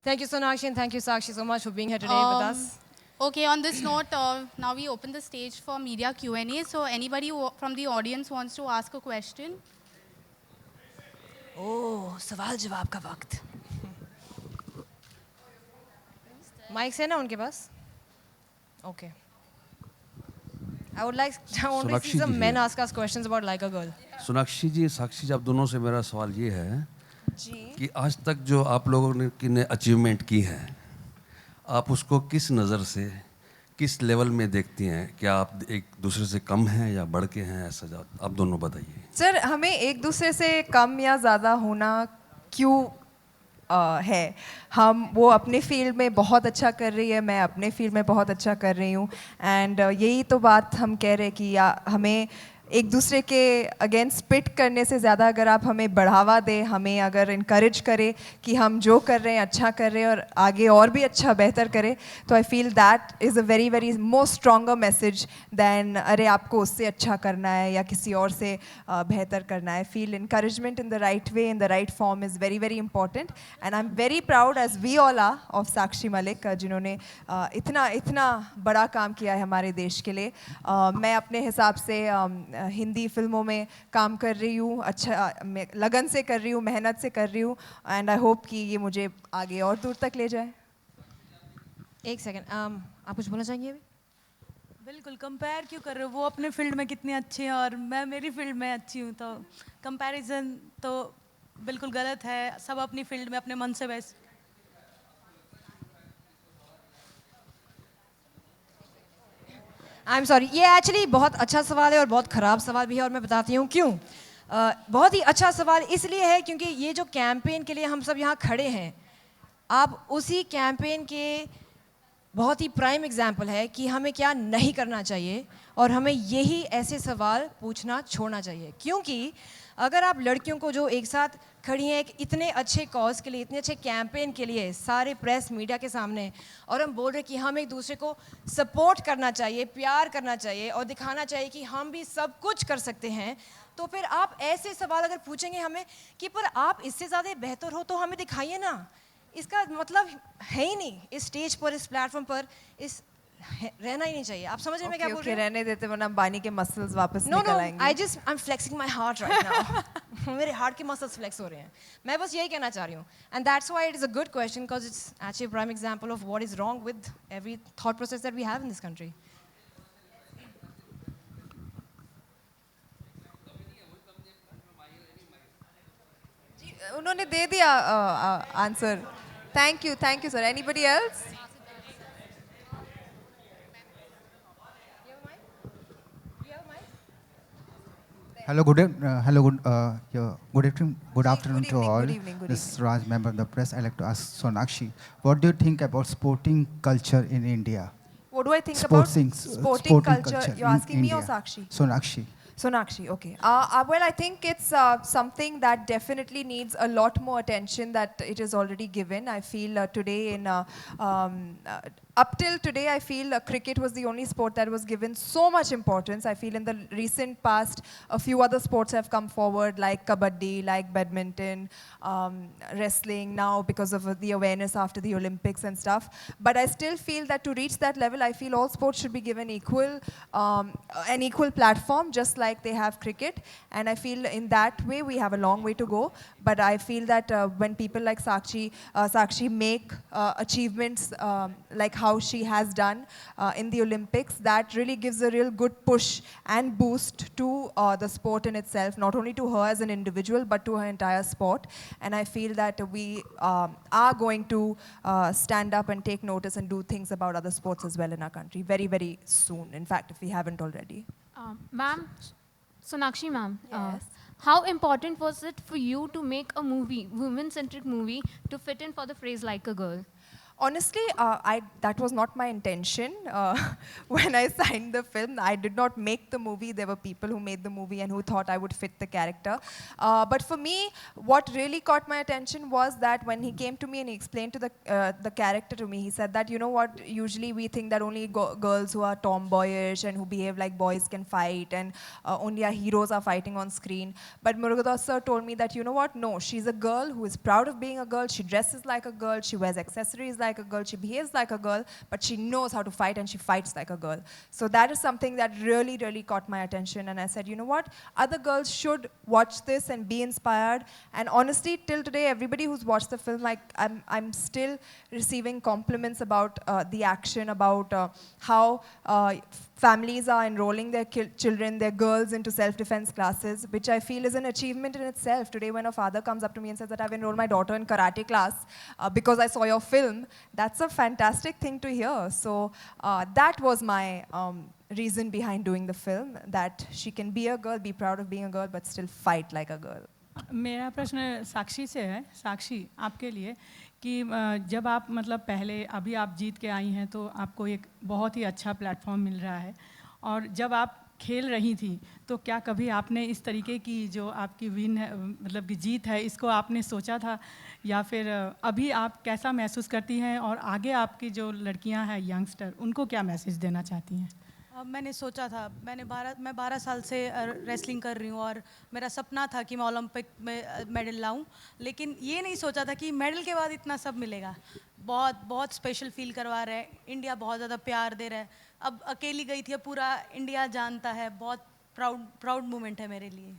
Thank you, Sonakshi, and thank you, Sakshi, so much for being here today with us. Okay, on this note, now we open the stage for media Q&A. So anybody from the audience wants to ask a question? Oh, सवाल जवाब का वक्त. Mics है ना उनके पास? Okay. I want to see Sonakshi some ji men है। ask us questions about Like a Girl. Sonakshi जी, साक्षी जी, आप दोनों से मेरा सवाल ये है जी कि आज तक जो आप लोगों ने अचीवमेंट की है, आप उसको किस नज़र से, किस लेवल में देखती हैं? क्या आप एक दूसरे से कम हैं या बढ़ के हैं? ऐसा आप दोनों बताइए। सर, हमें एक दूसरे से कम या ज़्यादा होना क्यों है? हम वो अपने फील्ड में बहुत अच्छा कर रही है, मैं अपने फील्ड में बहुत अच्छा कर रही हूँ, एंड यही तो बात हम कह रहे हैं कि हमें एक दूसरे के अगेंस्ट पिट करने से ज़्यादा अगर आप हमें बढ़ावा दें, हमें अगर इनकरेज करें कि हम जो कर रहे हैं अच्छा कर रहे हैं और आगे और भी अच्छा बेहतर करें, तो I feel that is a very very more stronger message than अरे आपको उससे अच्छा करना है या किसी और से बेहतर करना है. Feel encouragement in the right way, in the right form is very very important, and I am very proud as we all are of Sakshi Malik, जिन्होंने इतना इतना बड़ा काम किया है हमारे देश के लिए. मैं अपने हिसाब से हिंदी फिल्मों में काम कर रही हूँ, अच्छा लगन से कर रही हूँ, मेहनत से कर रही हूँ, एंड आई होप कि ये मुझे आगे और दूर तक ले जाए. एक सेकंड, आप कुछ बोलना चाहेंगे अभी? बिल्कुल, कंपेयर क्यों कर रहे हो? वो अपने फील्ड में कितने अच्छे हैं और मैं मेरी फील्ड में अच्छी हूँ, तो कंपैरिजन तो बिल्कुल गलत है. सब अपनी फील्ड में अपने मन से बेस्ट. आई एम सॉरी, ये एक्चुअली बहुत अच्छा सवाल है और बहुत ख़राब सवाल भी है, और मैं बताती हूँ क्यों. बहुत ही अच्छा सवाल इसलिए है क्योंकि ये जो कैंपेन के लिए हम सब यहाँ खड़े हैं, आप उसी कैंपेन के बहुत ही प्राइम एग्जाम्पल है कि हमें क्या नहीं करना चाहिए, और हमें यही ऐसे सवाल पूछना छोड़ना चाहिए. क्योंकि अगर आप लड़कियों को जो एक साथ खड़ी हैं एक इतने अच्छे कॉज के लिए, इतने अच्छे कैंपेन के लिए, सारे प्रेस मीडिया के सामने, और हम बोल रहे हैं कि हम एक दूसरे को सपोर्ट करना चाहिए, प्यार करना चाहिए और दिखाना चाहिए कि हम भी सब कुछ कर सकते हैं, तो फिर आप ऐसे सवाल अगर पूछेंगे हमें कि पर आप इससे ज़्यादा बेहतर हो तो हमें दिखाइए ना, इसका मतलब है ही नहीं. इस स्टेज पर, इस प्लेटफॉर्म पर इस रहना ही नहीं चाहिए. आप समझ रहे हैं मैं क्या बोल रही हूँ? रहने देते वरना बानी के मसल्स वापस नो निकल नो, आएंगे. I am flexing my heart right now. मेरे हार्ट के मसल्स फ्लेक्स हो रहे हैं. मैं बस यही कहना चाह रही हूँ, and that's why it is a good question, because it's actually prime example of what is wrong with every thought process that we have in this country. उन्होंने दे दिया answer. Thank you sir. Anybody else? Hello, good afternoon, good afternoon to all. Good evening. This is Raj, member of the press. I'd like to ask Sonakshi, what do you think about sporting culture in India? What do I think about sporting culture? You're in asking me or India. Sakshi? Sonakshi. Sonakshi, okay. Well, I think it's something that definitely needs a lot more attention that it is already given. I feel today up till today, I feel cricket was the only sport that was given so much importance. I feel in the recent past, a few other sports have come forward, like kabaddi, like badminton, wrestling now because of the awareness after the Olympics and stuff. But I still feel that to reach that level, I feel all sports should be given an equal platform, just like they have cricket. And I feel in that way, we have a long way to go. But I feel that when people like Sakshi make achievements like how she has done in the Olympics, that really gives a real good push and boost to the sport in itself, not only to her as an individual, but to her entire sport. And I feel that we are going to stand up and take notice and do things about other sports as well in our country very, very soon. In fact, if we haven't already. Ma'am, Sonakshi ma'am, Yes. how important was it for you to make a movie, women-centric movie, to fit in for the phrase like a girl? Honestly, that was not my intention. When I signed the film, I did not make the movie. There were people who made the movie and who thought I would fit the character. But for me, what really caught my attention was that when he came to me and he explained to the character to me, he said that, you know what, usually we think that only girls who are tomboyish and who behave like boys can fight, and only our heroes are fighting on screen. But Murugadoss sir told me that, you know what, no, she's a girl who is proud of being a girl. She dresses like a girl. She wears accessories like a girl. She behaves like a girl, but she knows how to fight and she fights like a girl. So that is something that really, really caught my attention. And I said, you know what, other girls should watch this and be inspired. And honestly, till today, everybody who's watched the film, like, I'm still receiving compliments about the action, about how families are enrolling their children, their girls, into self-defense classes, which I feel is an achievement in itself. Today, when a father comes up to me and says that I've enrolled my daughter in karate class because I saw your film, that's a fantastic thing to hear. So that was my reason behind doing the film, that she can be a girl, be proud of being a girl, but still fight like a girl. मेरा प्रश्न साक्षी से है। साक्षी, आपके लिए कि जब आप मतलब पहले अभी आप जीत के आई हैं तो आपको एक बहुत ही अच्छा प्लेटफॉर्म मिल रहा है, और जब आप खेल रही थी तो क्या कभी आपने इस तरीके की जो आपकी विन है, मतलब कि जीत है, इसको आपने सोचा था, या फिर अभी आप कैसा महसूस करती हैं, और आगे आपकी जो लड़कियां हैं यंगस्टर, उनको क्या मैसेज देना चाहती हैं? मैंने सोचा था, मैं 12 साल से रेसलिंग कर रही हूँ और मेरा सपना था कि मैं ओलंपिक में मेडल लाऊं, लेकिन ये नहीं सोचा था कि मेडल के बाद इतना सब मिलेगा। बहुत बहुत स्पेशल फील करवा रहे हैं, इंडिया बहुत ज़्यादा प्यार दे रहा है। अब अकेली गई थी, अब पूरा इंडिया जानता है, बहुत प्राउड मोमेंट है मेरे लिए।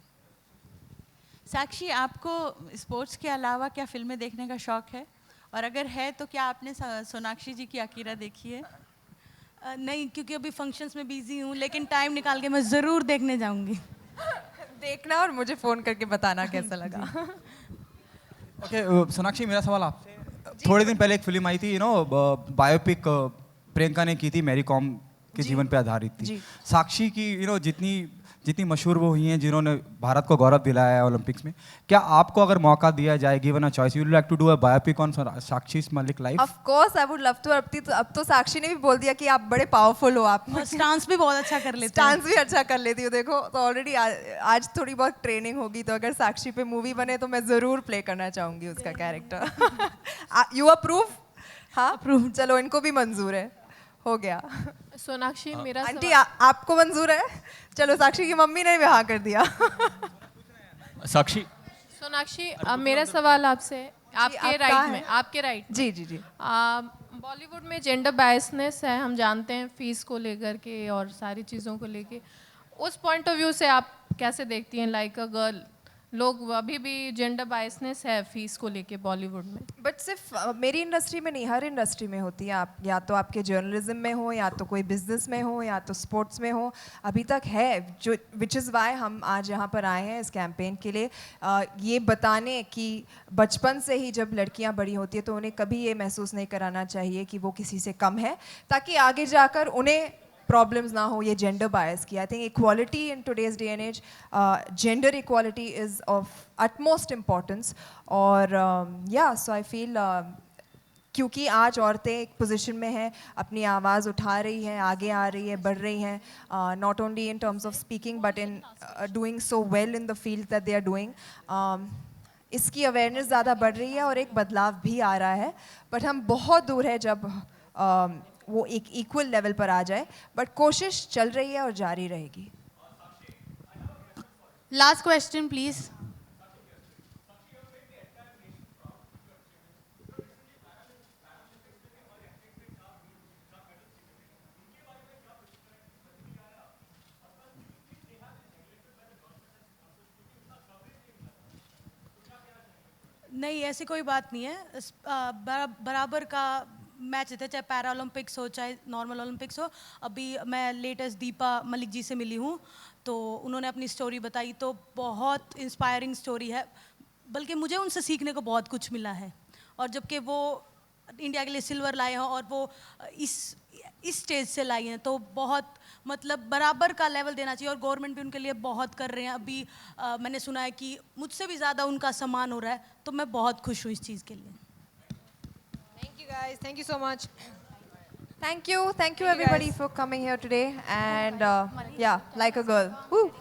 साक्षी, आपको स्पोर्ट्स के अलावा क्या फिल्में देखने का शौक़ है, और अगर है तो क्या आपने सोनाक्षी जी की अकीरा देखी है? नहीं, क्योंकि अभी फंक्शंस में बिजी हूँ, लेकिन टाइम निकाल के मैं ज़रूर देखने जाऊँगी। देखना और मुझे फ़ोन करके बताना कैसा लगा। ओके, सोनाक्षी, मेरा सवाल आपसे, थोड़े दिन पहले एक फिल्म आई थी, बायोपिक प्रियंका ने की थी, मैरी कॉम के जीवन पे आधारित थी। साक्षी की जितनी मशहूर वो हुई हैं, जिन्होंने भारत को गौरव दिलाया है ओलंपिक्स में, क्या आपको अगर मौका दिया जाए, given a choice, you would like to do a biopic on Sakshi Malik life? Of course I would love to. अब तो साक्षी ने भी बोल दिया कि आप बड़े पावरफुल हो, आप स्टांस भी बहुत अच्छा कर लेती हो। स्टांस भी अच्छा कर लेती हो, देखो तो ऑलरेडी आज थोड़ी बहुत ट्रेनिंग होगी, तो अगर साक्षी पे मूवी बने तो मैं ज़रूर प्ले करना चाहूँगी उसका कैरेक्टर। You approve? हाँ, अप्रूव। चलो, इनको भी मंजूर है, हो गया। सोनाक्षी, मेरा आंटी आपको मंजूर है? चलो, साक्षी की मम्मी ने भी हाँ कर दिया। साक्षी, सोनाक्षी, मेरा सवाल आपसे, आपके राइट में, आपके राइट। जी जी जी। बॉलीवुड में जेंडर बायसनेस है, हम जानते हैं, फीस को लेकर के और सारी चीज़ों को लेके। उस पॉइंट ऑफ व्यू से आप कैसे देखती हैं, लाइक अ गर्ल, लोग अभी भी जेंडर बायसनेस है फीस को लेके बॉलीवुड में? बट सिर्फ मेरी इंडस्ट्री में नहीं, हर इंडस्ट्री में होती है। आप या तो आपके जर्नलिज्म में हो, या तो कोई बिजनेस में हो, या तो स्पोर्ट्स में हो, अभी तक है, जो विच इज़ वाई हम आज यहाँ पर आए हैं इस कैंपेन के लिए, ये बताने कि बचपन से ही जब लड़कियाँ बड़ी होती है तो उन्हें कभी ये महसूस नहीं कराना चाहिए कि वो किसी से कम है, ताकि आगे जाकर उन्हें प्रॉब्लम्स ना हो ये जेंडर बायस की। I think equality in today's day and age, gender equality is of utmost importance. और सो आई फील क्योंकि आज औरतें एक पोजीशन में हैं, अपनी आवाज़ उठा रही हैं, आगे आ रही है, बढ़ रही हैं, not only in terms of speaking but in doing so well in the field that they are doing, इसकी अवेयरनेस ज़्यादा बढ़ रही है और एक बदलाव भी आ रहा है। बट हम बहुत दूर है जब वो एक इक्वल लेवल पर आ जाए, बट कोशिश चल रही है और जारी रहेगी। Last question please. नहीं, ऐसी कोई बात नहीं है, बराबर का मैच थे, चाहे पैरा ओलंपिक्स हो चाहे नॉर्मल ओलंपिक्स हो। अभी मैं लेटेस्ट दीपा मलिक जी से मिली हूँ, तो उन्होंने अपनी स्टोरी बताई, तो बहुत इंस्पायरिंग स्टोरी है, बल्कि मुझे उनसे सीखने को बहुत कुछ मिला है। और जबकि वो इंडिया के लिए सिल्वर लाए हैं और वो इस स्टेज से लाई हैं, तो बहुत मतलब बराबर का लेवल देना चाहिए, और गवर्नमेंट भी उनके लिए बहुत कर रहे हैं। अभी मैंने सुना है कि मुझसे भी ज़्यादा उनका सम्मान हो रहा है, तो मैं बहुत खुश हूँ इस चीज़ के लिए। Thank you. guys. Thank you so much. Thank you everybody for coming here today, and yeah, like a girl. Woo.